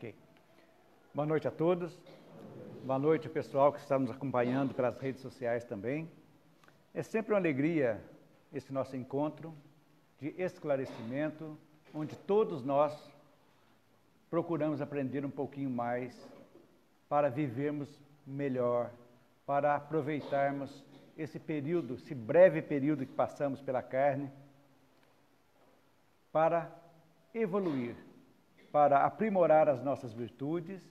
Ok. Boa noite a todos. Boa noite, pessoal que está nos acompanhando pelas redes sociais também. É sempre uma alegria esse nosso encontro de esclarecimento, onde todos nós procuramos aprender um pouquinho mais para vivermos melhor, para aproveitarmos esse período, esse breve período que passamos pela carne, para evoluir, para aprimorar as nossas virtudes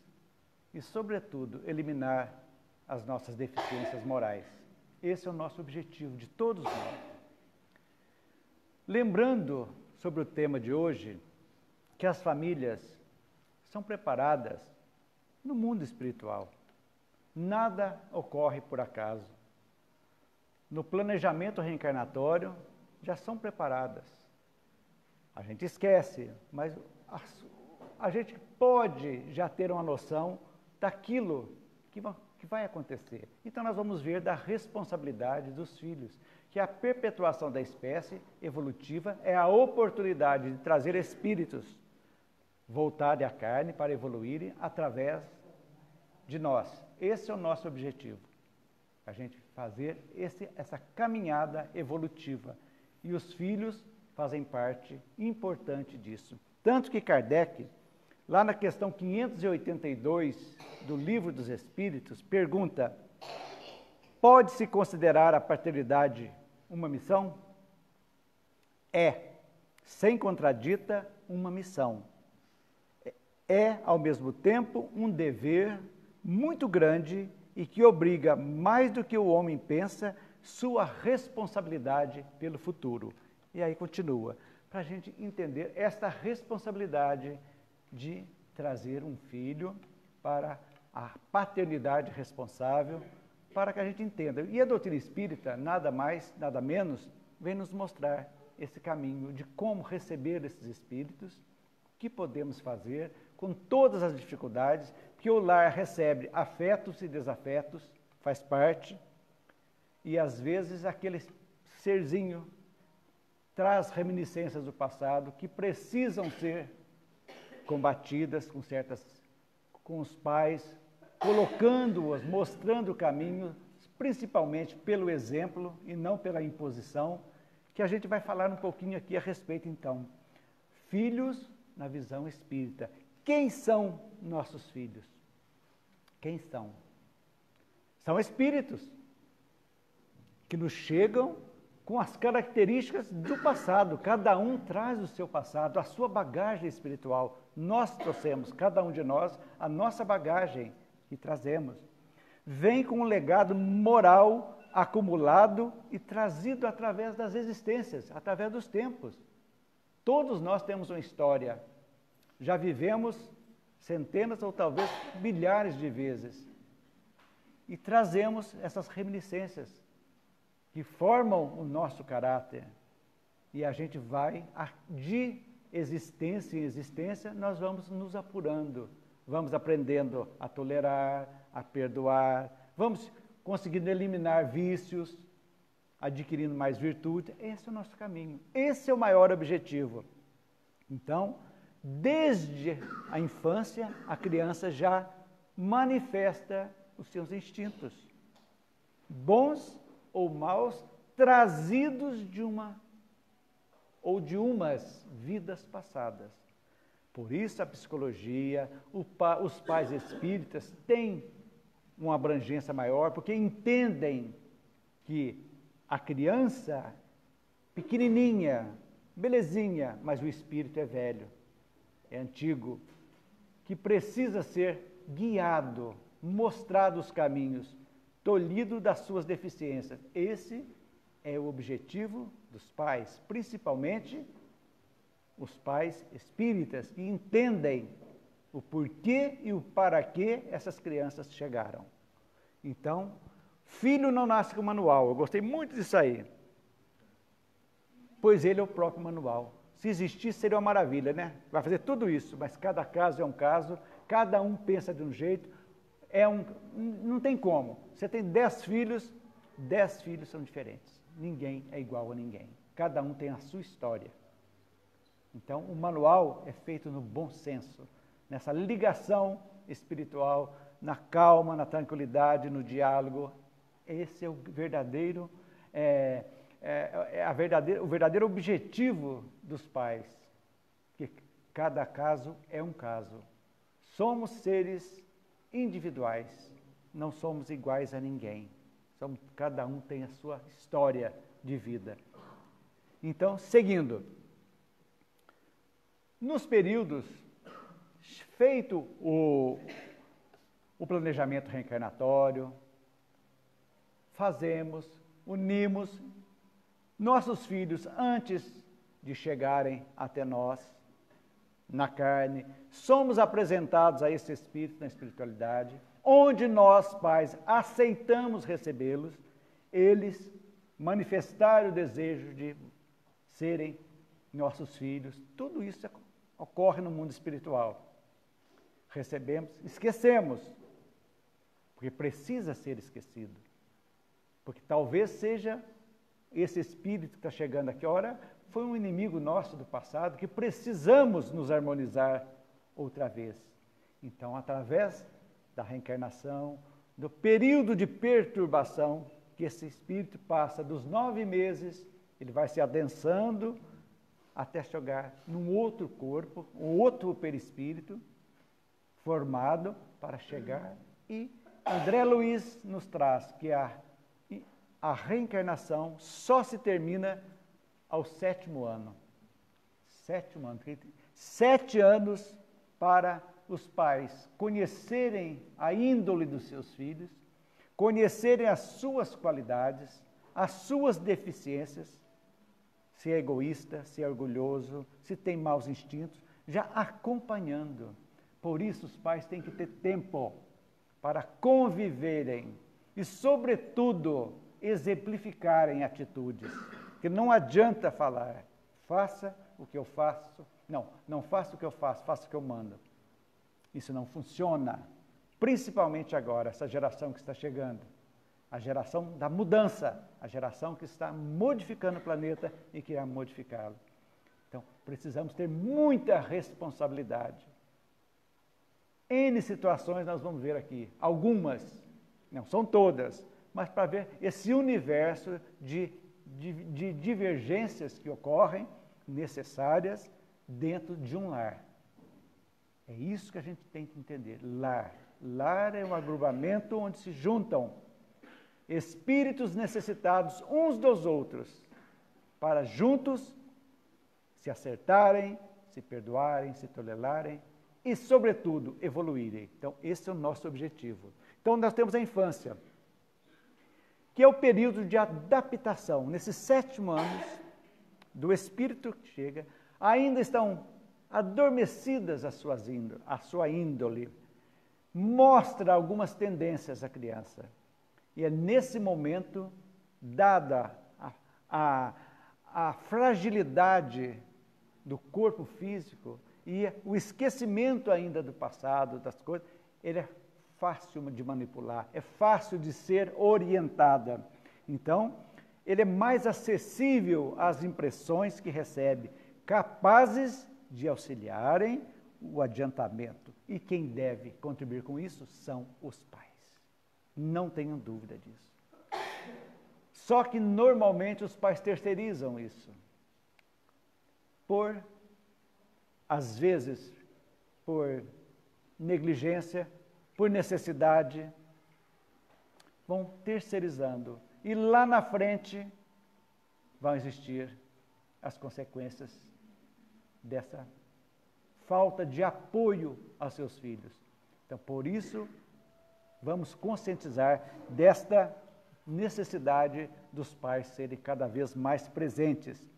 e, sobretudo, eliminar as nossas deficiências morais. Esse é o nosso objetivo de todos nós. Lembrando sobre o tema de hoje, que as famílias são preparadas no mundo espiritual. Nada ocorre por acaso. No planejamento reencarnatório, já são preparadas. A gente esquece, mas a gente pode já ter uma noção daquilo que vai acontecer. Então, nós vamos ver da responsabilidade dos filhos, que a perpetuação da espécie evolutiva é a oportunidade de trazer espíritos voltados à carne para evoluírem através de nós. Esse é o nosso objetivo, a gente fazer essa caminhada evolutiva. E os filhos fazem parte importante disso. Tanto que Kardec, lá na questão 582 do Livro dos Espíritos, pergunta: pode-se considerar a paternidade uma missão? É, sem contradita, uma missão. É, ao mesmo tempo, um dever muito grande e que obriga, mais do que o homem pensa, sua responsabilidade pelo futuro. E aí continua, para a gente entender esta responsabilidade de trazer um filho para a paternidade responsável, para que a gente entenda. E a doutrina espírita, nada mais, nada menos, vem nos mostrar esse caminho de como receber esses espíritos, o que podemos fazer com todas as dificuldades, que o lar recebe afetos e desafetos, faz parte, e às vezes aquele serzinho traz reminiscências do passado que precisam ser combatidas com os pais, colocando-os, mostrando o caminho, principalmente pelo exemplo e não pela imposição, que a gente vai falar um pouquinho aqui a respeito, então. Filhos na visão espírita. Quem são nossos filhos? Quem são? São espíritos que nos chegam com as características do passado. Cada um traz o seu passado, a sua bagagem espiritual. Nós trouxemos, cada um de nós, a nossa bagagem que trazemos. Vem com um legado moral acumulado e trazido através das existências, através dos tempos. Todos nós temos uma história. Já vivemos centenas ou talvez milhares de vezes. E trazemos essas reminiscências que formam o nosso caráter. E a gente vai, de existência em existência, nós vamos nos apurando, vamos aprendendo a tolerar, a perdoar, vamos conseguindo eliminar vícios, adquirindo mais virtude. Esse é o nosso caminho, esse é o maior objetivo. Então, desde a infância, a criança já manifesta os seus instintos, bons ou maus, trazidos de uma ou de umas vidas passadas. Por isso a psicologia, os pais espíritas têm uma abrangência maior, porque entendem que a criança, pequenininha, belezinha, mas o espírito é velho, é antigo, que precisa ser guiado, mostrado os caminhos, tolhido das suas deficiências. Esse é o objetivo dos pais, principalmente os pais espíritas, que entendem o porquê e o para que essas crianças chegaram. Então, filho não nasce com manual. Eu gostei muito disso aí, pois ele é o próprio manual. Se existisse, seria uma maravilha, né? Vai fazer tudo isso, mas cada caso é um caso, cada um pensa de um jeito, não tem como. Você tem 10 filhos, 10 filhos são diferentes. Ninguém é igual a ninguém. Cada um tem a sua história. Então, o manual é feito no bom senso, nessa ligação espiritual, na calma, na tranquilidade, no diálogo. Esse é o verdadeiro, o verdadeiro objetivo dos pais, que cada caso é um caso. Somos seres individuais, não somos iguais a ninguém. Cada um tem a sua história de vida. Então, seguindo, nos períodos feito o planejamento reencarnatório, unimos nossos filhos antes de chegarem até nós, na carne, somos apresentados a esse Espírito na espiritualidade, onde nós, pais, aceitamos recebê-los, eles manifestaram o desejo de serem nossos filhos. Tudo isso ocorre no mundo espiritual. Recebemos, esquecemos, porque precisa ser esquecido. Porque talvez seja esse Espírito que está chegando aqui, ora, foi um inimigo nosso do passado que precisamos nos harmonizar outra vez. Então, através da reencarnação, do período de perturbação que esse Espírito passa dos 9 meses, ele vai se adensando até chegar num outro corpo, um outro perispírito formado para chegar. E André Luiz nos traz que a reencarnação só se termina ao 7º ano. 7º ano. 7 anos para os pais conhecerem a índole dos seus filhos, conhecerem as suas qualidades, as suas deficiências, se é egoísta, se é orgulhoso, se tem maus instintos, já acompanhando. Por isso os pais têm que ter tempo para conviverem e, sobretudo, exemplificarem atitudes, que não adianta falar, faça o que eu faço, não faça o que eu faço, faça o que eu mando. Isso não funciona, principalmente agora, essa geração que está chegando, a geração da mudança, a geração que está modificando o planeta e que irá modificá-lo. Então, precisamos ter muita responsabilidade. N situações nós vamos ver aqui, algumas, não são todas, mas para ver esse universo de divergências que ocorrem, necessárias, dentro de um lar. É isso que a gente tem que entender, lar. Lar é um agrupamento onde se juntam espíritos necessitados uns dos outros, para juntos se acertarem, se perdoarem, se tolerarem e, sobretudo, evoluírem. Então, esse é o nosso objetivo. Então, nós temos a infância, que é o período de adaptação. Nesses 7 anos do espírito que chega, ainda estão adormecidas a sua índole, mostra algumas tendências à criança. E é nesse momento, dada a fragilidade do corpo físico e o esquecimento ainda do passado, das coisas, ele é fácil de manipular, é fácil de ser orientada. Então, ele é mais acessível às impressões que recebe, capazes de auxiliarem o adiantamento. E quem deve contribuir com isso são os pais. Não tenham dúvida disso. Só que normalmente os pais terceirizam isso. Às vezes, por negligência, por necessidade, vão terceirizando. E lá na frente vão existir as consequências dessa falta de apoio aos seus filhos. Então, por isso, vamos conscientizar desta necessidade dos pais serem cada vez mais presentes.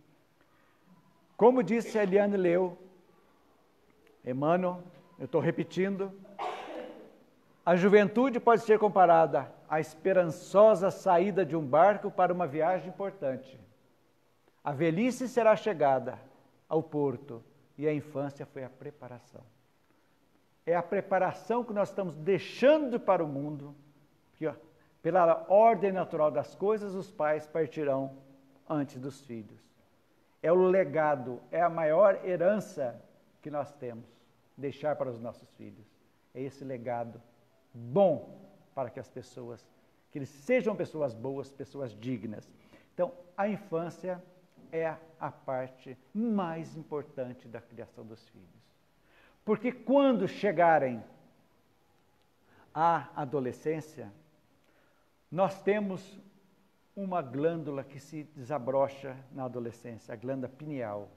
Como disse a Eliane Leu, Emmanuel, eu estou repetindo, a juventude pode ser comparada à esperançosa saída de um barco para uma viagem importante. A velhice será a chegada ao porto e a infância foi a preparação. É a preparação que nós estamos deixando para o mundo, porque pela ordem natural das coisas, os pais partirão antes dos filhos. É o legado, é a maior herança que nós temos. deixar para os nossos filhos. É esse legado bom para que as pessoas, que eles sejam pessoas boas, pessoas dignas. Então, a infância é a parte mais importante da criação dos filhos. Porque quando chegarem à adolescência, nós temos uma glândula que se desabrocha na adolescência, a glândula pineal.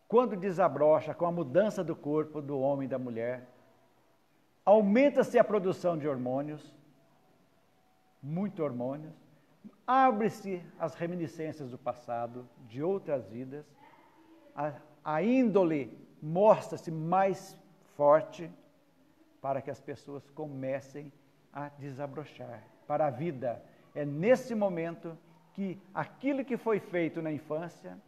Quando desabrocha com a mudança do corpo do homem e da mulher, aumenta-se a produção de hormônios, muito hormônios, abre-se as reminiscências do passado, de outras vidas, a índole mostra-se mais forte para que as pessoas comecem a desabrochar para a vida. É nesse momento que aquilo que foi feito na infância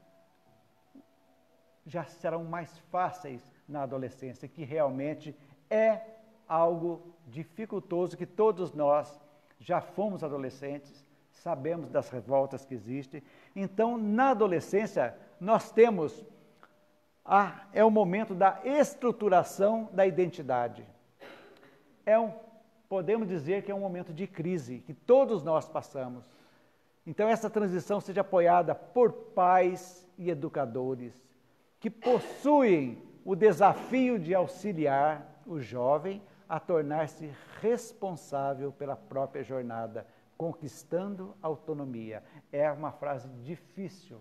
já serão mais fáceis na adolescência, que realmente é algo dificultoso, que todos nós já fomos adolescentes, sabemos das revoltas que existem. Então, na adolescência, nós temos é o momento da estruturação da identidade. Podemos dizer que é um momento de crise, que todos nós passamos. Então, essa transição seja apoiada por pais e educadores, que possuem o desafio de auxiliar o jovem a tornar-se responsável pela própria jornada, conquistando autonomia. É uma frase difícil,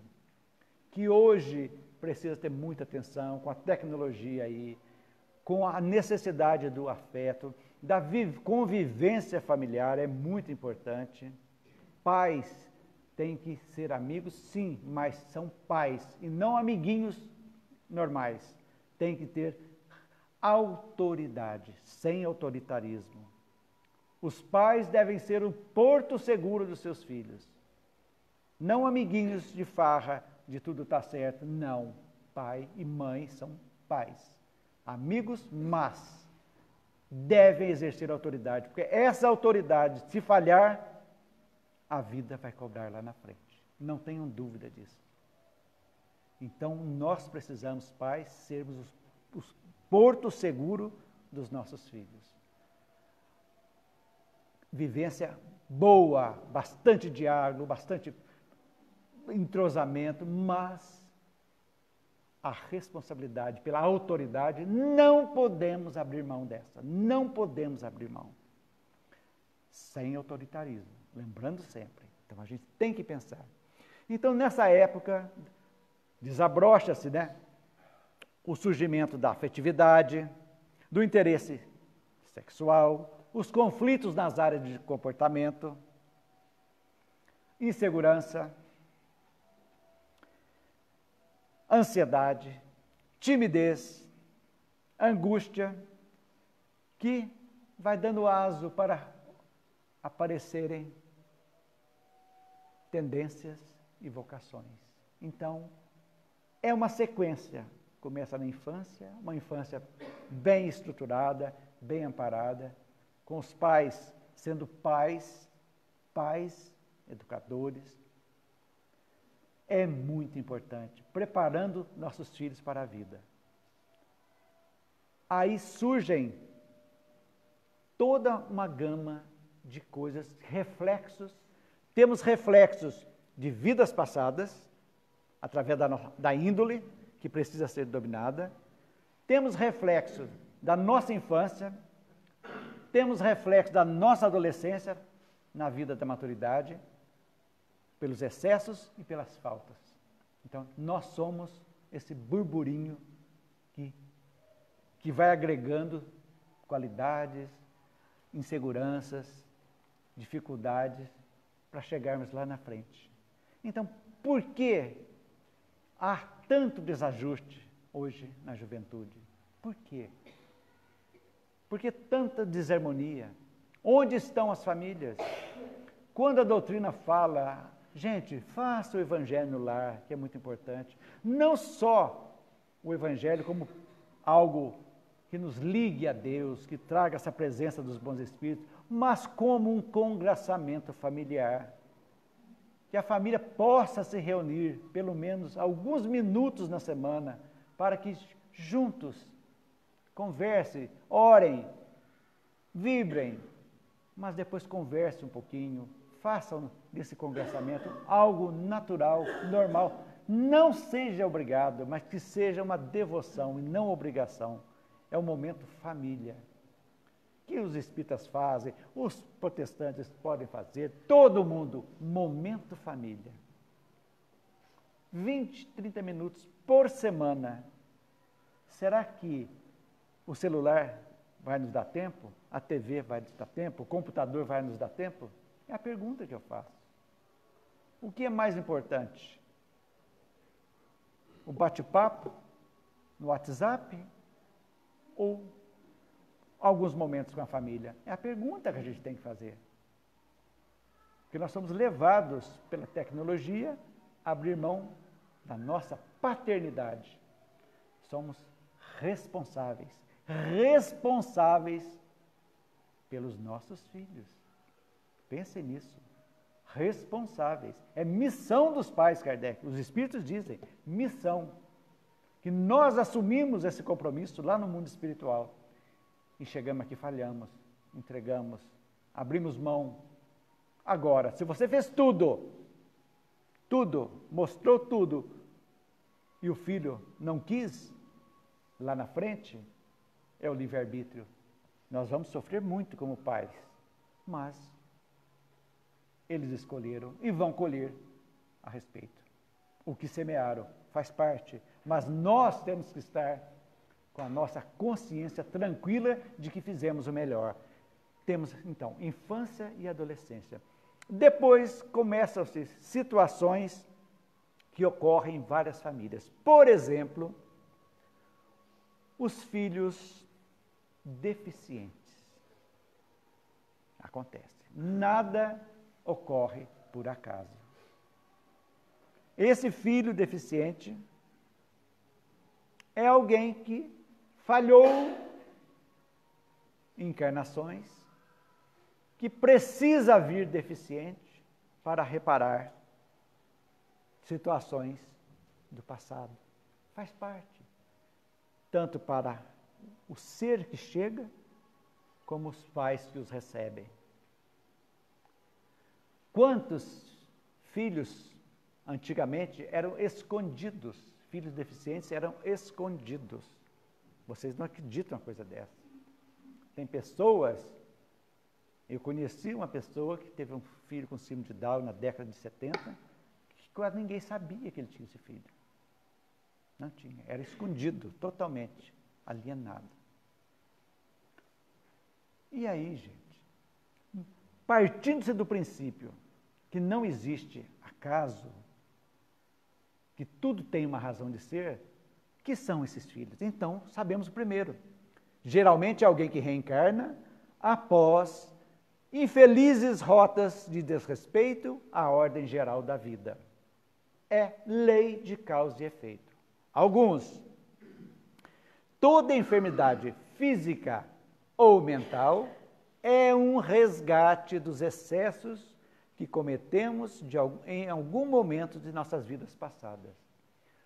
que hoje precisa ter muita atenção com a tecnologia aí, com a necessidade do afeto, da convivência familiar, é muito importante. Pais têm que ser amigos, sim, mas são pais e não amiguinhos normais. Tem que ter autoridade, sem autoritarismo. Os pais devem ser o porto seguro dos seus filhos. Não amiguinhos de farra, de tudo está certo. Não. Pai e mãe são pais. Amigos, mas devem exercer autoridade, porque essa autoridade, se falhar, a vida vai cobrar lá na frente. Não tenham dúvida disso. Então, nós precisamos, pais, sermos os porto seguro dos nossos filhos. Vivência boa, bastante diálogo, bastante entrosamento, mas a responsabilidade pela autoridade, não podemos abrir mão dessa, não podemos abrir mão. Sem autoritarismo, lembrando sempre. Então, a gente tem que pensar. Então, nessa época, desabrocha-se, o surgimento da afetividade, do interesse sexual, os conflitos nas áreas de comportamento, insegurança, ansiedade, timidez, angústia, que vai dando aso para aparecerem tendências e vocações. Então, é uma sequência. Começa na infância, uma infância bem estruturada, bem amparada, com os pais sendo pais, educadores. É muito importante, preparando nossos filhos para a vida. Aí surgem toda uma gama de coisas, reflexos. Temos reflexos de vidas passadas, através da índole, que precisa ser dominada. Temos reflexo da nossa infância, temos reflexo da nossa adolescência na vida da maturidade, pelos excessos e pelas faltas. Então, nós somos esse burburinho que vai agregando qualidades, inseguranças, dificuldades, para chegarmos lá na frente. Então, por que há tanto desajuste hoje na juventude? Por quê? Por que tanta desarmonia? Onde estão as famílias? Quando a doutrina fala, gente, faça o evangelho no lar, que é muito importante. Não só o evangelho como algo que nos ligue a Deus, que traga essa presença dos bons espíritos, mas como um congraçamento familiar. Que a família possa se reunir, pelo menos alguns minutos na semana, para que juntos converse, orem, vibrem, mas depois converse um pouquinho, façam desse conversamento algo natural, normal. Não seja obrigado, mas que seja uma devoção e não obrigação. É o momento família, que os espíritas fazem, os protestantes podem fazer, todo mundo, momento família. 20, 30 minutos por semana. Será que o celular vai nos dar tempo? A TV vai nos dar tempo? O computador vai nos dar tempo? É a pergunta que eu faço. O que é mais importante? O bate-papo no WhatsApp ou alguns momentos com a família? É a pergunta que a gente tem que fazer. Porque nós somos levados pela tecnologia a abrir mão da nossa paternidade. Somos responsáveis pelos nossos filhos. Pensem nisso. Responsáveis. É missão dos pais, Kardec. Os espíritos dizem, missão. Que nós assumimos esse compromisso lá no mundo espiritual. E chegamos aqui, falhamos, entregamos, abrimos mão. Agora, se você fez tudo, mostrou tudo, e o filho não quis, lá na frente, é o livre-arbítrio. Nós vamos sofrer muito como pais, mas eles escolheram e vão colher a respeito. O que semearam faz parte, mas nós temos que estar com a nossa consciência tranquila de que fizemos o melhor. Temos, então, infância e adolescência. Depois começam-se situações que ocorrem em várias famílias. Por exemplo, os filhos deficientes. Acontece. Nada ocorre por acaso. Esse filho deficiente é alguém que falhou em encarnações, que precisa vir deficiente para reparar situações do passado. Faz parte. Tanto para o ser que chega, como os pais que os recebem. Quantos filhos antigamente eram escondidos? Filhos deficientes eram escondidos. Vocês não acreditam uma coisa dessa. Tem pessoas, eu conheci uma pessoa que teve um filho com síndrome de Down na década de 70, que quase ninguém sabia que ele tinha esse filho. Não tinha, era escondido, totalmente, alienado. E aí, gente, partindo-se do princípio que não existe acaso, que tudo tem uma razão de ser, que são esses filhos? Então, sabemos o primeiro. Geralmente é alguém que reencarna após infelizes rotas de desrespeito à ordem geral da vida. É lei de causa e efeito. Alguns. Toda enfermidade física ou mental é um resgate dos excessos que cometemos em algum momento de nossas vidas passadas.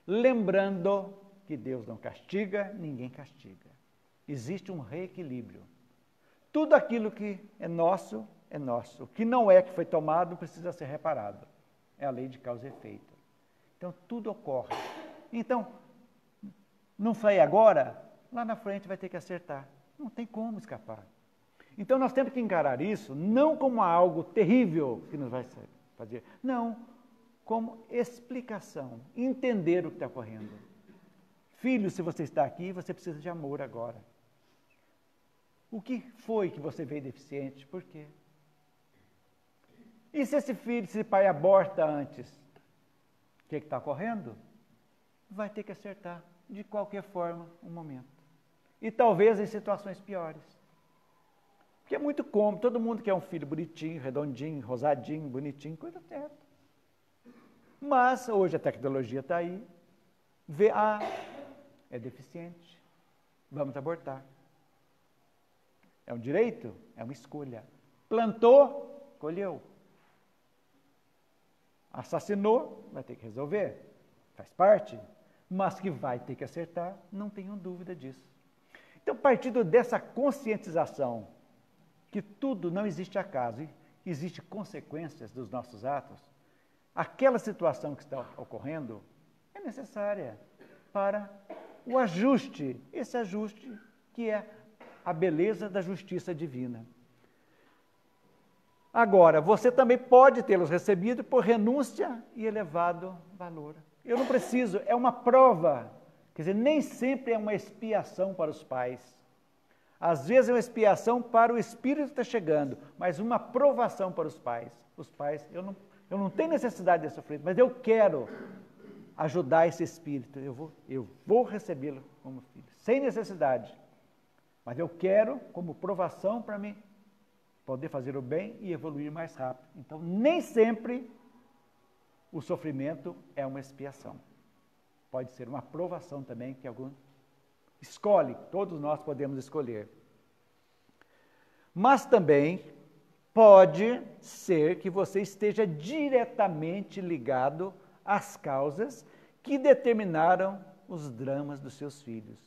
Lembrando que Deus não castiga, ninguém castiga. Existe um reequilíbrio. Tudo aquilo que é nosso, é nosso. O que não é, que foi tomado, precisa ser reparado. É a lei de causa e efeito. Então, tudo ocorre. Então, não foi agora, lá na frente vai ter que acertar. Não tem como escapar. Então, nós temos que encarar isso não como algo terrível que nos vai fazer. Não, como explicação. Entender o que está ocorrendo. Filho, se você está aqui, você precisa de amor agora. O que foi que você veio deficiente? Por quê? E se esse filho, se esse pai aborta antes? O que está ocorrendo? Vai ter que acertar, de qualquer forma, um momento. E talvez em situações piores. Porque é muito cômodo, todo mundo quer um filho bonitinho, redondinho, rosadinho, bonitinho, coisa certa. Mas hoje a tecnologia está aí, vê, é deficiente, vamos abortar. É um direito? É uma escolha. Plantou, colheu. Assassinou, vai ter que resolver, faz parte, mas que vai ter que acertar, não tenham dúvida disso. Então, partindo dessa conscientização que tudo não existe acaso, e existe consequências dos nossos atos, aquela situação que está ocorrendo é necessária para o ajuste, esse ajuste que é a beleza da justiça divina. Agora, você também pode tê-los recebido por renúncia e elevado valor. Eu não preciso, é uma prova. Quer dizer, nem sempre é uma expiação para os pais. Às vezes é uma expiação para o espírito que está chegando, mas uma provação para os pais. Os pais, eu não tenho necessidade de sofrer, mas eu quero ajudar esse espírito. Eu vou recebê-lo como filho, sem necessidade. Mas eu quero como provação para mim poder fazer o bem e evoluir mais rápido. Então, nem sempre o sofrimento é uma expiação. Pode ser uma provação também que algum escolhe, todos nós podemos escolher. Mas também pode ser que você esteja diretamente ligado às causas que determinaram os dramas dos seus filhos,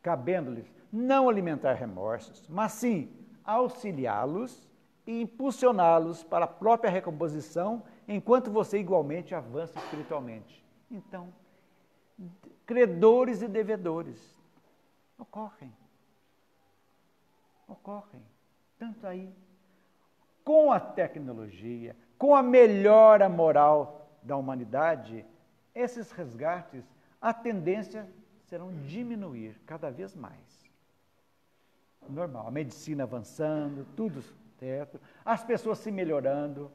cabendo-lhes não alimentar remorsos, mas sim auxiliá-los e impulsioná-los para a própria recomposição, enquanto você igualmente avança espiritualmente. Então, credores e devedores ocorrem. Tanto aí, com a tecnologia, com a melhora moral da humanidade, esses resgates, a tendência serão diminuir cada vez mais. Normal, a medicina avançando, tudo certo, as pessoas se melhorando,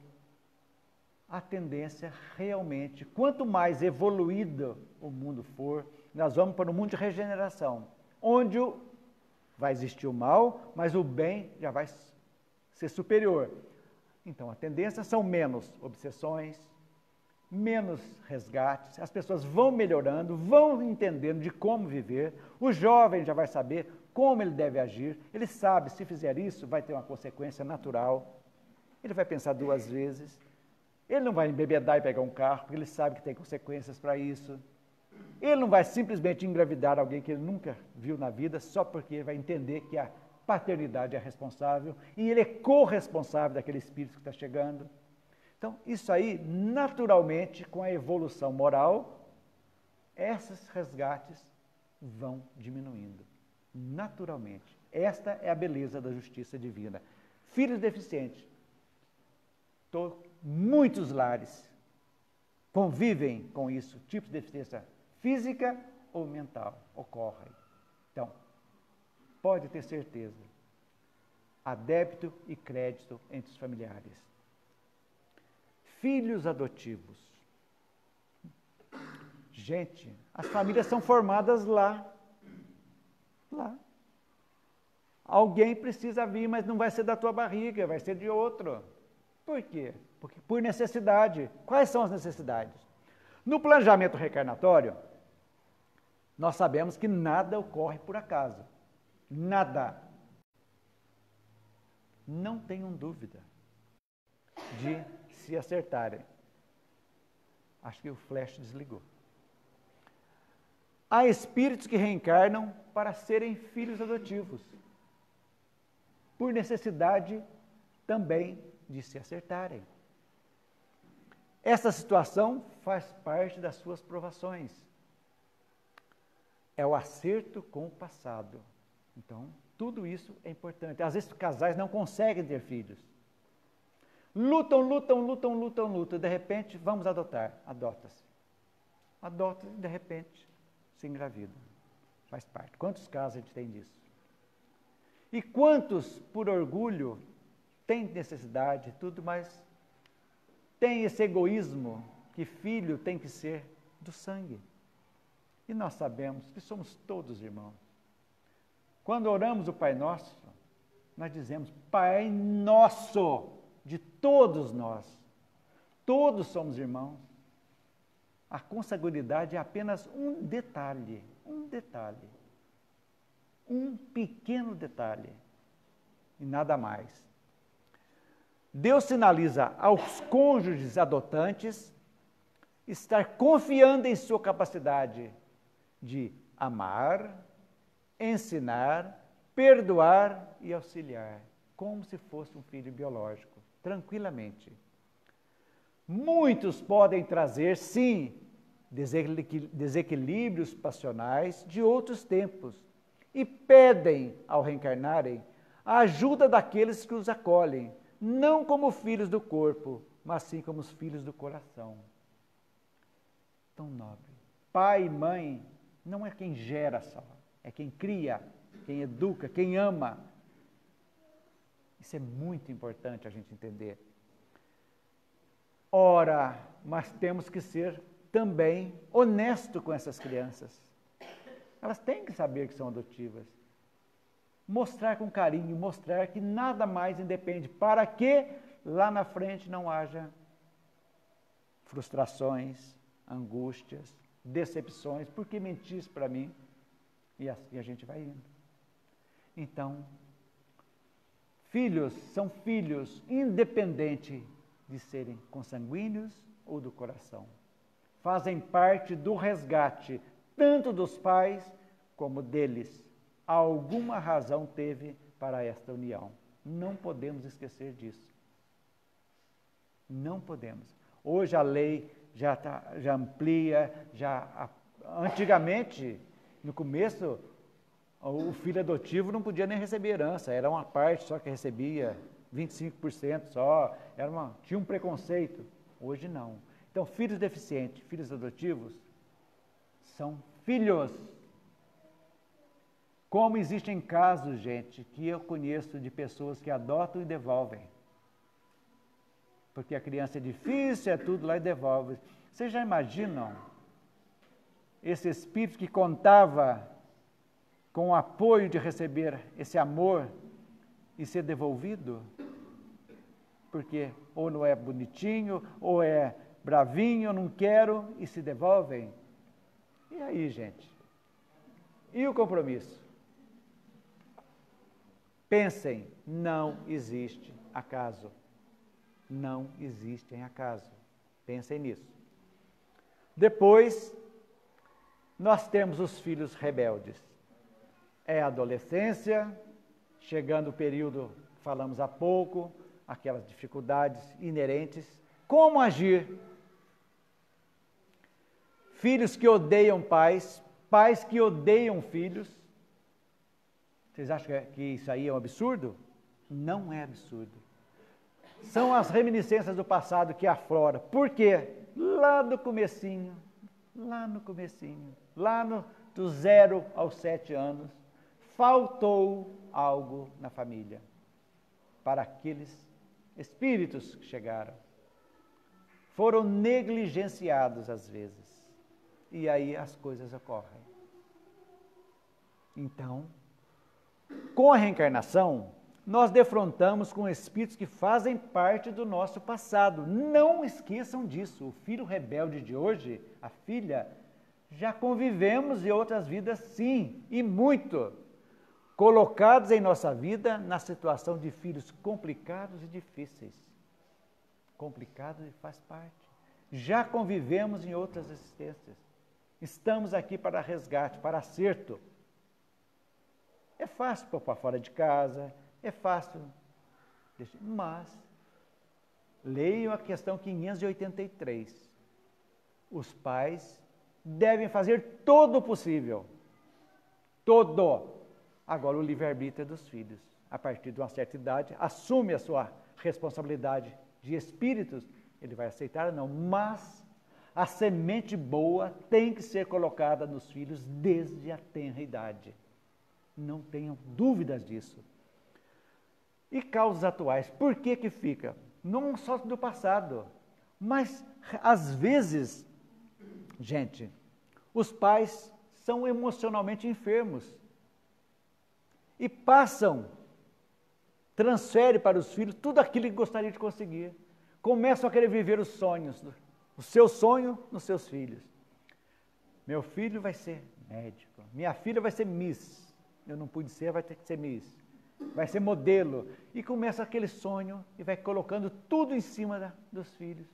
a tendência realmente, quanto mais evoluído o mundo for, nós vamos para um mundo de regeneração, onde vai existir o mal, mas o bem já vai ser superior. Então, a tendência são menos obsessões, menos resgates, as pessoas vão melhorando, vão entendendo de como viver, o jovem já vai saber como ele deve agir, ele sabe, se fizer isso, vai ter uma consequência natural, ele vai pensar duas vezes, ele não vai embebedar e pegar um carro, porque ele sabe que tem consequências para isso, ele não vai simplesmente engravidar alguém que ele nunca viu na vida, só porque ele vai entender que a paternidade é responsável, e ele é corresponsável daquele espírito que está chegando. Então, isso aí, naturalmente, com a evolução moral, esses resgates vão diminuindo. Naturalmente. Esta é a beleza da justiça divina. Filhos deficientes. Muitos lares convivem com isso, tipos de deficiência física ou mental ocorrem. Então, pode ter certeza, há débito e crédito entre os familiares. Filhos adotivos. Gente, as famílias são formadas lá. Alguém precisa vir, mas não vai ser da tua barriga, vai ser de outro. Por quê? Porque por necessidade. Quais são as necessidades? No planejamento reencarnatório, nós sabemos que nada ocorre por acaso. Nada. Não tenham dúvida de se acertarem. Acho que o flash desligou. Há espíritos que reencarnam para serem filhos adotivos, por necessidade também de se acertarem. Essa situação faz parte das suas provações. É o acerto com o passado. Então, tudo isso é importante. Às vezes, casais não conseguem ter filhos. Lutam, de repente, vamos adotar. Adota-se. Adota e, de repente, se engravida. Faz parte. Quantos casos a gente tem disso? E quantos, por orgulho, têm necessidade e tudo, mas tem esse egoísmo que filho tem que ser do sangue. E nós sabemos que somos todos irmãos. Quando oramos o Pai Nosso, nós dizemos, Pai Nosso, de todos nós. Todos somos irmãos. A consanguinidade é apenas um detalhe, um pequeno detalhe, e nada mais. Deus sinaliza aos cônjuges adotantes estar confiando em sua capacidade de amar, ensinar, perdoar e auxiliar, como se fosse um filho biológico, tranquilamente. Muitos podem trazer, sim, desequilíbrios passionais de outros tempos e pedem, ao reencarnarem, a ajuda daqueles que os acolhem, não como filhos do corpo, mas sim como os filhos do coração. Tão nobre. Pai e mãe não é quem gera só, é quem cria, quem educa, quem ama. Isso é muito importante a gente entender. Ora, mas temos que ser também honestos com essas crianças. Elas têm que saber que são adotivas. Mostrar com carinho, mostrar que nada mais independe, para que lá na frente não haja frustrações, angústias, decepções, porque mentiste para mim, e assim a gente vai indo. Então, filhos são filhos, independente de serem consanguíneos ou do coração. Fazem parte do resgate, tanto dos pais como deles. Alguma razão teve para esta união. Não podemos esquecer disso. Não podemos. Hoje a lei já amplia, antigamente, no começo, o filho adotivo não podia nem receber herança, era uma parte só que recebia, 25% só, tinha um preconceito. Hoje não. Então, filhos deficientes, filhos adotivos, são filhos. Como existem casos, gente, que eu conheço de pessoas que adotam e devolvem. Porque a criança é difícil, é tudo lá e devolve. Vocês já imaginam esse espírito que contava com o apoio de receber esse amor e ser devolvido? Porque ou não é bonitinho, ou é bravinho, não quero, e se devolvem. E aí, gente? E o compromisso? Pensem, não existe acaso. Não existem acaso. Pensem nisso. Depois, nós temos os filhos rebeldes. É a adolescência, chegando o período, falamos há pouco, aquelas dificuldades inerentes. Como agir? Filhos que odeiam pais, pais que odeiam filhos. Vocês acham que isso aí é um absurdo? Não é absurdo. São as reminiscências do passado que afloram. Por quê? Lá no comecinho, do 0 aos 7 anos, faltou algo na família para aqueles espíritos que chegaram. Foram negligenciados às vezes. E aí as coisas ocorrem. Então, com a reencarnação, nós defrontamos com espíritos que fazem parte do nosso passado. Não esqueçam disso. O filho rebelde de hoje, a filha, já convivemos em outras vidas, sim, e muito. Colocados em nossa vida na situação de filhos complicados e difíceis. Complicado e faz parte. Já convivemos em outras existências. Estamos aqui para resgate, para acerto. É fácil pôr para fora de casa, é fácil, mas leiam a questão 583. Os pais devem fazer todo o possível. Todo. Agora, o livre-arbítrio é dos filhos. A partir de uma certa idade, assume a sua responsabilidade de espíritos, ele vai aceitar ou não, mas a semente boa tem que ser colocada nos filhos desde a tenra idade. Não tenham dúvidas disso. E causas atuais, por que que fica? Não só do passado, mas às vezes, gente, os pais são emocionalmente enfermos e transferem para os filhos tudo aquilo que gostariam de conseguir. Começam a querer viver os sonhos, o seu sonho nos seus filhos. Meu filho vai ser médico, minha filha vai ser Miss. Eu não pude ser, vai ter que ser Miss. Vai ser modelo. E começa aquele sonho e vai colocando tudo em cima dos filhos.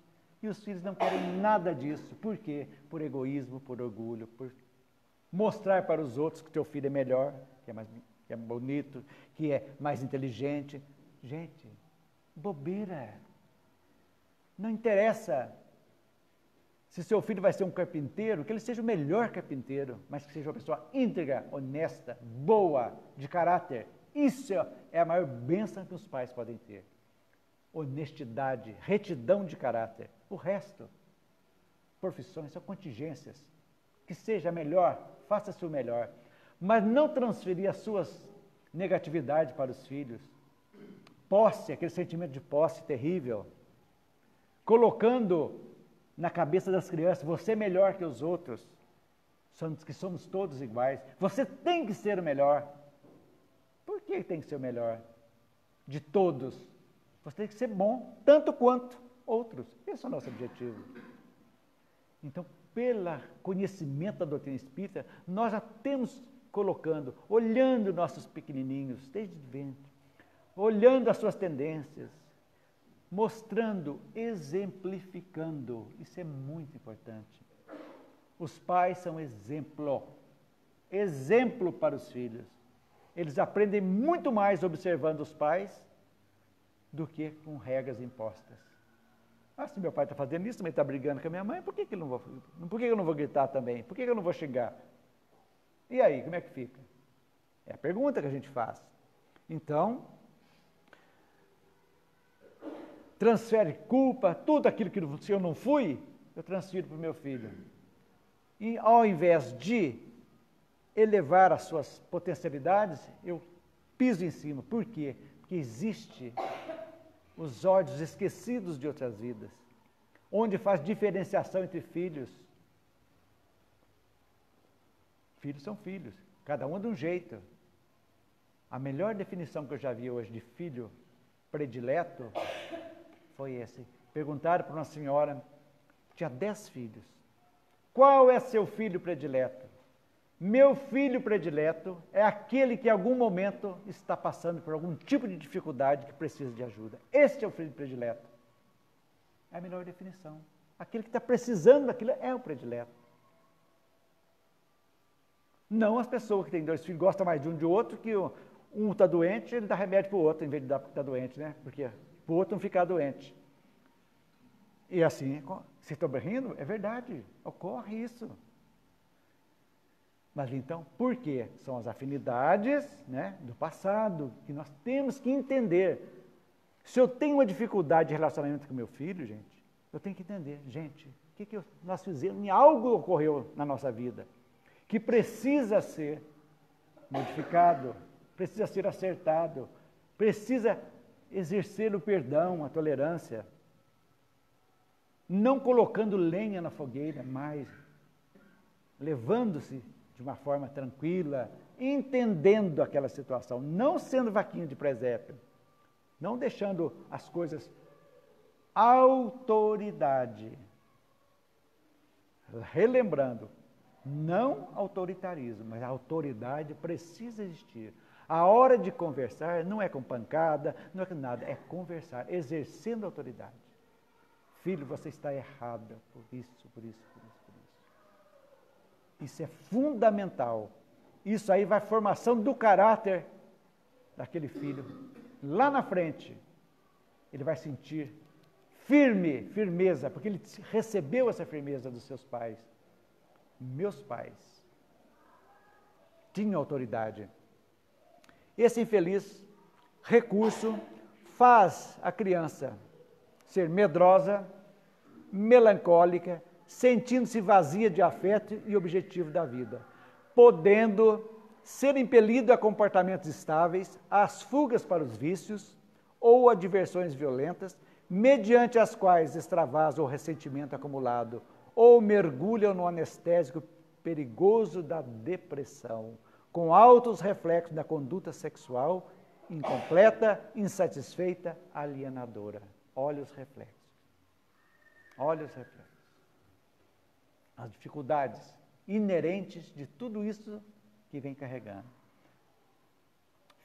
E os filhos não querem nada disso. Por quê? Por egoísmo, por orgulho, mostrar para os outros que teu filho é melhor, que é bonito, que é mais inteligente. Gente, bobeira. Não interessa se seu filho vai ser um carpinteiro, que ele seja o melhor carpinteiro, mas que seja uma pessoa íntegra, honesta, boa, de caráter. Isso é a maior bênção que os pais podem ter. Honestidade, retidão de caráter. O resto, profissões, são contingências. Que seja melhor, faça-se o melhor. Mas não transferir as suas negatividades para os filhos. Posse, aquele sentimento de posse terrível. Colocando na cabeça das crianças, você é melhor que os outros, que somos todos iguais. Você tem que ser o melhor. Por que tem que ser o melhor? De todos. Você tem que ser bom, tanto quanto outros. Esse é o nosso objetivo. Então, pelo conhecimento da doutrina espírita, nós já temos colocando, olhando nossos pequenininhos, desde dentro, olhando as suas tendências, mostrando, exemplificando. Isso é muito importante. Os pais são exemplo para os filhos. Eles aprendem muito mais observando os pais do que com regras impostas. Ah, se meu pai está fazendo isso, também está brigando com a minha mãe, por que eu não vou gritar também? Por que eu não vou xingar? E aí, como é que fica? É a pergunta que a gente faz. Então, transfere culpa, tudo aquilo que se eu não fui, eu transfiro para o meu filho. E ao invés de elevar as suas potencialidades, eu piso em cima. Por quê? Porque existe os ódios esquecidos de outras vidas, onde faz diferenciação entre filhos. Filhos são filhos, cada um de um jeito. A melhor definição que eu já vi hoje de filho predileto foi esse. Perguntaram para uma senhora, tinha 10 filhos. Qual é seu filho predileto? Meu filho predileto é aquele que em algum momento está passando por algum tipo de dificuldade que precisa de ajuda. Este é o filho predileto. É a melhor definição. Aquele que está precisando daquilo é o predileto. Não as pessoas que têm 2 filhos, gostam mais de um de outro, que um está doente, ele dá remédio para o outro, em vez de dar para o que está doente, né? Porque para o outro não ficar doente. E assim, vocês estão rindo? É verdade, ocorre isso. Mas então, por quê? São as afinidades, né, do passado, que nós temos que entender. Se eu tenho uma dificuldade de relacionamento com meu filho, gente, eu tenho que entender, gente, o que nós fizemos? Algo ocorreu na nossa vida que precisa ser modificado, precisa ser acertado, precisa exercer o perdão, a tolerância, não colocando lenha na fogueira, mas levando-se de uma forma tranquila, entendendo aquela situação, não sendo vaquinha de presépio, não deixando as coisas autoridade. Relembrando, não autoritarismo, mas a autoridade precisa existir. A hora de conversar não é com pancada, não é com nada, é conversar, exercendo a autoridade. Filho, você está errada por isso, por isso, por isso. Isso é fundamental. Isso aí vai à formação do caráter daquele filho. Lá na frente, ele vai sentir firmeza, porque ele recebeu essa firmeza dos seus pais. Meus pais tinham autoridade. Esse infeliz recurso faz a criança ser medrosa, melancólica, sentindo-se vazia de afeto e objetivo da vida, podendo ser impelido a comportamentos estáveis, às fugas para os vícios ou a diversões violentas, mediante as quais extravasa o ressentimento acumulado ou mergulham no anestésico perigoso da depressão, com altos reflexos da conduta sexual incompleta, insatisfeita, alienadora. Olha os reflexos. Olha os reflexos. As dificuldades inerentes de tudo isso que vem carregando.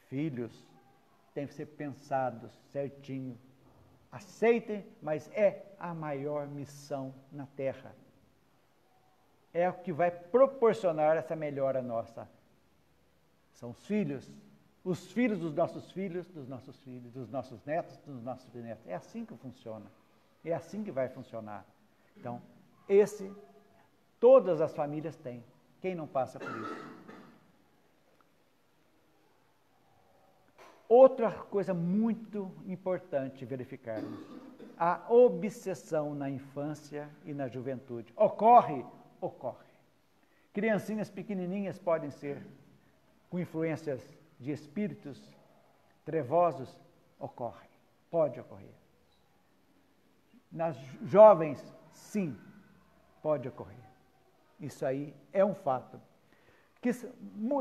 Filhos têm que ser pensados certinho. Aceitem, mas é a maior missão na Terra. é o que vai proporcionar essa melhora nossa. São os filhos dos nossos filhos, dos nossos filhos, dos nossos netos, dos nossos bisnetos. É assim que funciona. É assim que vai funcionar. Então, todas as famílias têm. Quem não passa por isso? Outra coisa muito importante verificarmos, a obsessão na infância e na juventude. Ocorre? Ocorre. Criancinhas pequenininhas podem ser com influências de espíritos trevosos? Ocorre, pode ocorrer. Nas jovens, sim, pode ocorrer. Isso aí é um fato. Que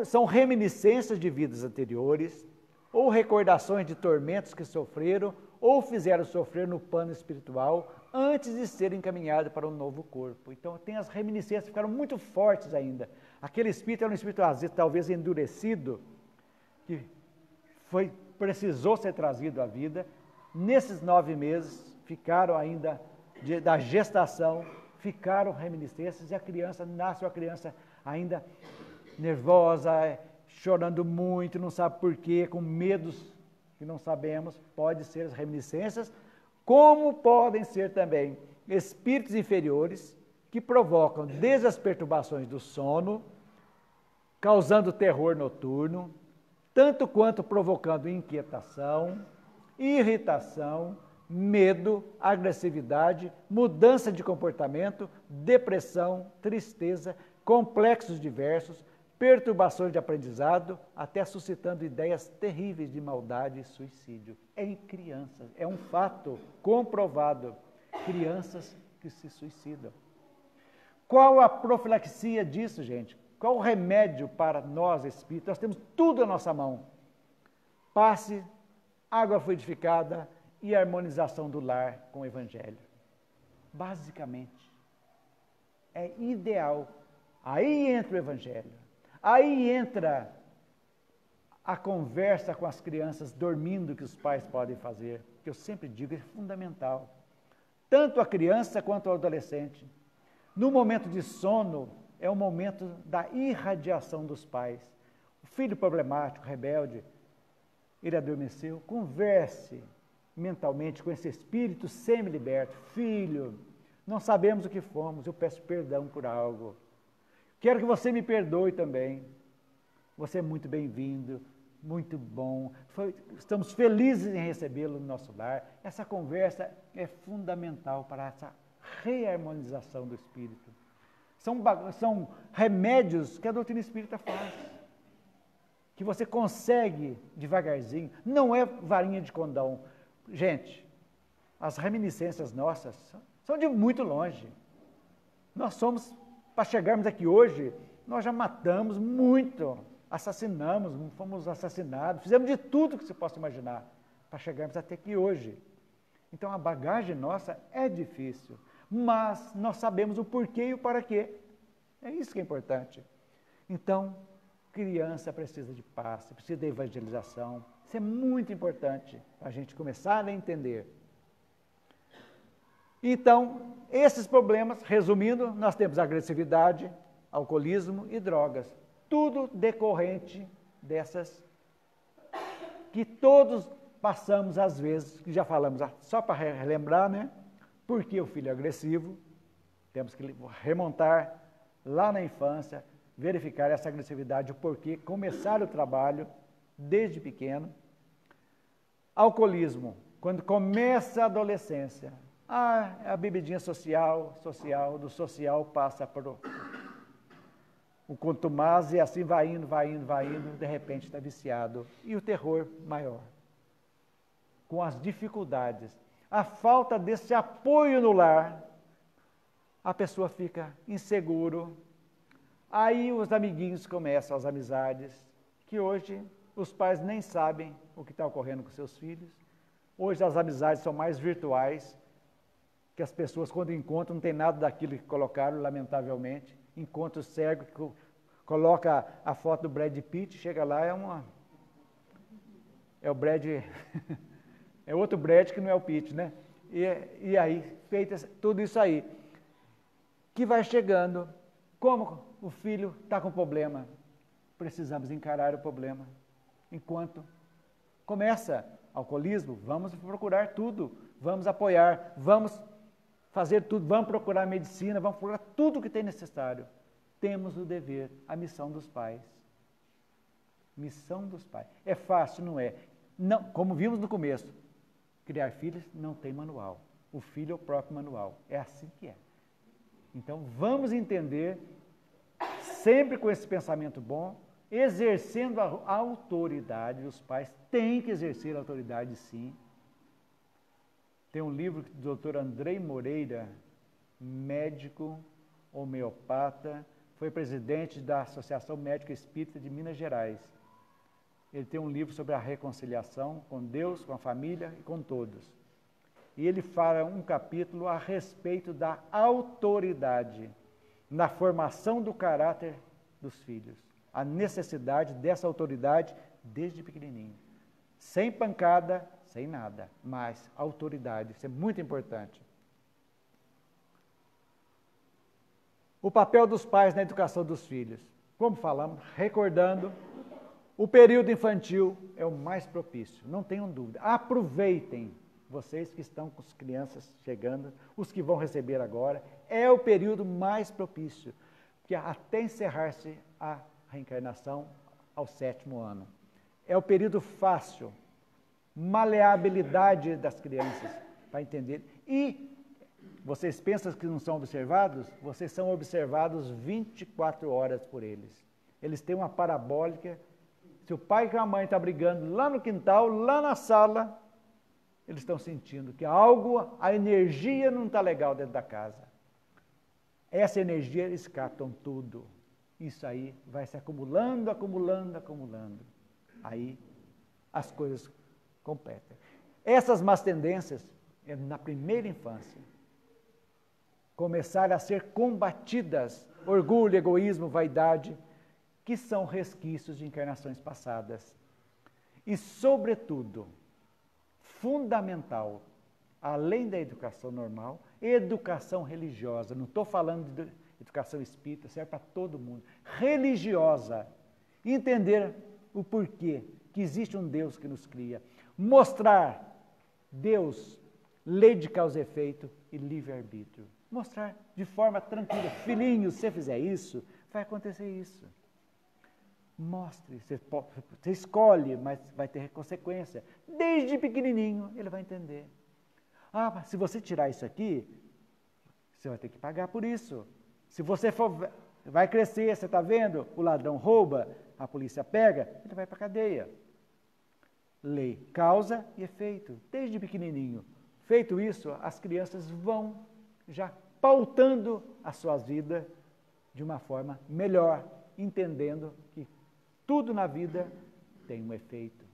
são reminiscências de vidas anteriores, ou recordações de tormentos que sofreram, ou fizeram sofrer no plano espiritual, antes de serem encaminhados para um novo corpo. Então, tem as reminiscências que ficaram muito fortes ainda. Aquele espírito era um espírito, às vezes, talvez endurecido, que precisou ser trazido à vida. Nesses 9 meses, ficaram ainda, da gestação, ficaram reminiscências, e a criança, nasce uma criança ainda nervosa, chorando muito, não sabe por quê, com medos que não sabemos, pode ser as reminiscências, como podem ser também espíritos inferiores que provocam desde as perturbações do sono, causando terror noturno, tanto quanto provocando inquietação, irritação, medo, agressividade, mudança de comportamento, depressão, tristeza, complexos diversos, perturbações de aprendizado, até suscitando ideias terríveis de maldade e suicídio. Em crianças, é um fato comprovado. Crianças que se suicidam. Qual a profilaxia disso, gente? Qual o remédio para nós espíritos? Nós temos tudo à nossa mão. Passe, água fluidificada e harmonização do lar com o Evangelho. Basicamente, é ideal. Aí entra o Evangelho. Aí entra a conversa com as crianças dormindo que os pais podem fazer, que eu sempre digo é fundamental. Tanto a criança quanto o adolescente. No momento de sono, é o momento da irradiação dos pais. O filho problemático, rebelde, ele adormeceu, converse mentalmente com esse espírito semi-liberto. Filho, não sabemos o que fomos, eu peço perdão por algo. Quero que você me perdoe também. Você é muito bem-vindo, muito bom. Estamos felizes em recebê-lo no nosso lar. Essa conversa é fundamental para essa reharmonização do espírito. São remédios que a doutrina espírita faz, que você consegue devagarzinho. Não é varinha de condão. Gente, as reminiscências nossas são de muito longe. Nós somos... Para chegarmos aqui hoje, nós já matamos muito, assassinamos, fomos assassinados, fizemos de tudo que você possa imaginar para chegarmos até aqui hoje. Então, a bagagem nossa é difícil, mas nós sabemos o porquê e o para quê. É isso que é importante. Então, criança precisa de paz, precisa de evangelização. Isso é muito importante para a gente começar a entender. Então, esses problemas, resumindo, nós temos agressividade, alcoolismo e drogas. Tudo decorrente dessas que todos passamos às vezes, que já falamos, só para relembrar, né? Por que o filho é agressivo? Temos que remontar lá na infância, verificar essa agressividade, o porquê, começar o trabalho desde pequeno. Alcoolismo, quando começa a adolescência, a bebidinha social, do social passa para o contumaz e assim vai indo, de repente está viciado. E o terror maior, com as dificuldades, a falta desse apoio no lar, a pessoa fica inseguro. Aí os amiguinhos começam, as amizades, que hoje os pais nem sabem o que está ocorrendo com seus filhos. Hoje as amizades são mais virtuais, que as pessoas, quando encontram, não tem nada daquilo que colocaram, lamentavelmente. Encontra o cego, que coloca a foto do Brad Pitt, chega lá, é o Brad... é outro Brad que não é o Pitt, né? E aí, feito tudo isso aí, que vai chegando, Como o filho está com problema, precisamos encarar o problema. Enquanto começa alcoolismo, vamos procurar tudo, vamos apoiar, vamos fazer tudo, vamos procurar medicina, vamos procurar tudo que tem necessário. Temos o dever, a missão dos pais. Missão dos pais. É fácil, não é? Não, como vimos no começo, criar filhos não tem manual. O filho é o próprio manual. É assim que é. Então, vamos entender, sempre com esse pensamento bom, exercendo a autoridade. Os pais têm que exercer a autoridade, sim. Tem um livro do Dr. Andrei Moreira, médico, homeopata, foi presidente da Associação Médica Espírita de Minas Gerais. Ele tem um livro sobre a reconciliação com Deus, com a família e com todos. E ele fala um capítulo a respeito da autoridade na formação do caráter dos filhos. A necessidade dessa autoridade desde pequenininho. Sem pancada, sem nada, mas autoridade, isso é muito importante. O papel dos pais na educação dos filhos. Como falamos, recordando, o período infantil é o mais propício, não tenham dúvida. Aproveitem, vocês que estão com as crianças chegando, os que vão receber agora, é o período mais propício, porque até encerrar-se a reencarnação ao 7º ano. É o período fácil, maleabilidade das crianças, para entender. E vocês pensam que não são observados? Vocês são observados 24 horas por eles. Eles têm uma parabólica. Se o pai e a mãe estão brigando lá no quintal, lá na sala, eles estão sentindo que algo, a energia não está legal dentro da casa. Essa energia, eles captam tudo. Isso aí vai se acumulando, acumulando, acumulando. Aí as coisas completam. Essas más tendências, é na primeira infância, começar a ser combatidas, orgulho, egoísmo, vaidade, que são resquícios de encarnações passadas. E, sobretudo, fundamental, além da educação normal, educação religiosa. Não estou falando de educação espírita, serve para todo mundo. Religiosa. Entender o porquê que existe um Deus que nos cria. Mostrar Deus, lei de causa e efeito e livre-arbítrio. Mostrar de forma tranquila. Filhinho, se você fizer isso, vai acontecer isso. Mostre, você escolhe, mas vai ter consequência. Desde pequenininho ele vai entender. Ah, se você tirar isso aqui, você vai ter que pagar por isso. Se você for, vai crescer, você está vendo? O ladrão rouba, a polícia pega, ele vai para a cadeia. Lei, causa e efeito, desde pequenininho. Feito isso, as crianças vão já pautando as suas vidas de uma forma melhor, entendendo que tudo na vida tem um efeito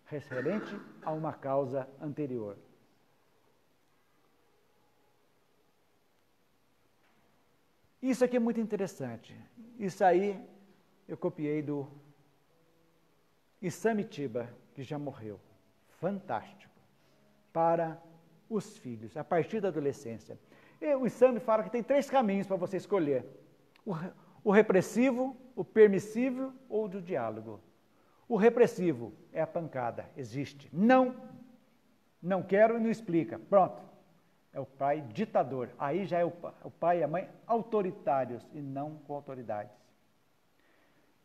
referente a uma causa anterior. Isso aqui é muito interessante. Isso aí eu copiei do Isamitiba, que já morreu. Fantástico. Para os filhos, a partir da adolescência. E o Isami fala que tem 3 caminhos para você escolher. O repressivo, o permissível ou o do diálogo. O repressivo é a pancada, existe. Não quero e não explica. Pronto. É o pai ditador. Aí já é o pai e a mãe autoritários e não com autoridades.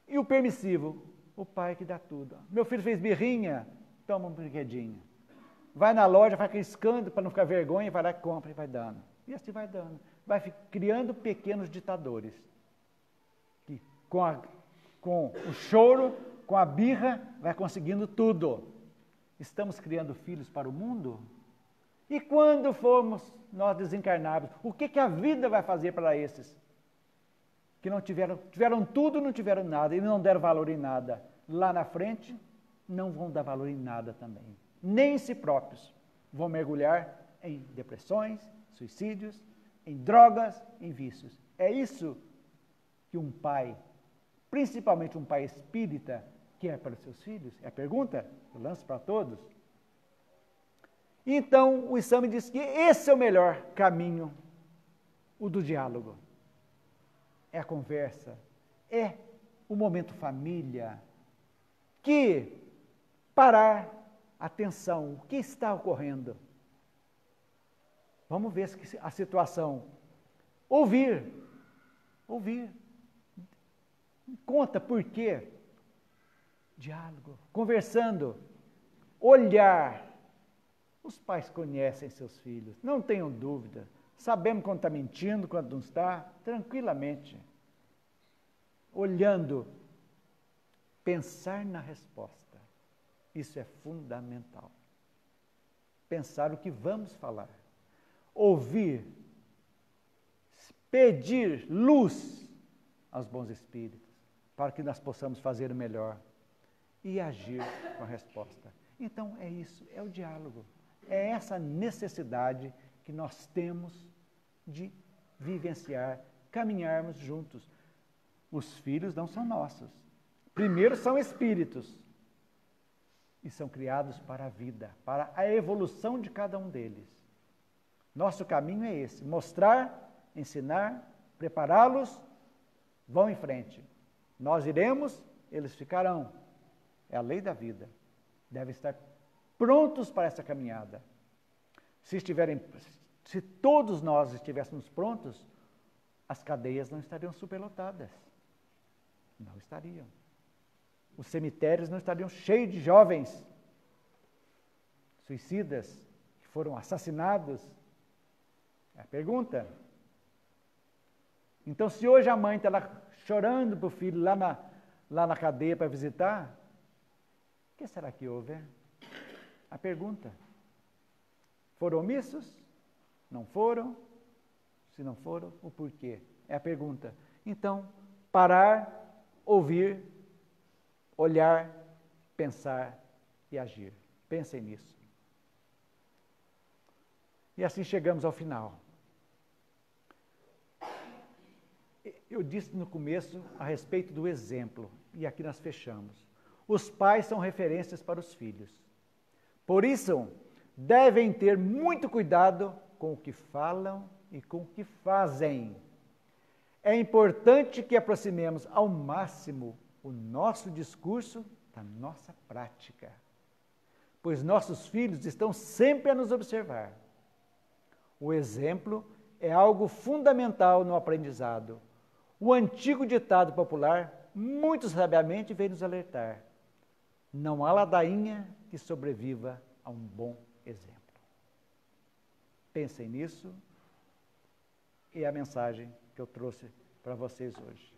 E o permissivo, o pai que dá tudo. Meu filho fez birrinha, toma um brinquedinho. Vai na loja, vai riscando para não ficar vergonha, vai lá e compra e vai dando. E assim vai dando. Vai criando pequenos ditadores. Que com o choro, com a birra, vai conseguindo tudo. Estamos criando filhos para o mundo? E quando formos nós desencarnados, o que a vida vai fazer para esses? Que não tiveram tudo, não tiveram nada, e não deram valor em nada. Lá na frente, não vão dar valor em nada também. Nem em si próprios. Vão mergulhar em depressões, suicídios, em drogas, em vícios. É isso que um pai, principalmente um pai espírita, quer para os seus filhos? É a pergunta que eu lanço para todos. Então, o Isami diz que esse é o melhor caminho, o do diálogo. é a conversa, é o momento família, que parar, atenção, o que está ocorrendo? Vamos ver a situação. Ouvir. Conta por quê. Diálogo, conversando, olhar. Os pais conhecem seus filhos, não tenham dúvida. Sabemos quando está mentindo, quando não está, tranquilamente. Olhando, pensar na resposta. Isso é fundamental. Pensar o que vamos falar. Ouvir, pedir luz aos bons espíritos, para que nós possamos fazer o melhor e agir com a resposta. Então é isso, é o diálogo, é essa necessidade que nós temos de vivenciar, caminharmos juntos. Os filhos não são nossos. Primeiro são espíritos e são criados para a vida, para a evolução de cada um deles. Nosso caminho é esse, mostrar, ensinar, prepará-los, vão em frente. Nós iremos, eles ficarão. É a lei da vida. Devem estar prontos para essa caminhada. Se todos nós estivéssemos prontos, as cadeias não estariam superlotadas. Não estariam. Os cemitérios não estariam cheios de jovens suicidas que foram assassinados. É a pergunta. Então, se hoje a mãe está lá chorando para o filho lá na cadeia para visitar, o que será que houve? A pergunta. Foram omissos? Não foram? Se não foram, o porquê? É a pergunta. Então, parar, ouvir, olhar, pensar e agir. Pensem nisso. E assim chegamos ao final. Eu disse no começo a respeito do exemplo, e aqui nós fechamos. Os pais são referências para os filhos. Por isso, devem ter muito cuidado com o que falam e com o que fazem. É importante que aproximemos ao máximo o nosso discurso da nossa prática, pois nossos filhos estão sempre a nos observar. O exemplo é algo fundamental no aprendizado. O antigo ditado popular, muito sabiamente, vem nos alertar: não há ladainha que sobreviva a um bom exemplo. Pensem nisso, e é a mensagem que eu trouxe para vocês hoje.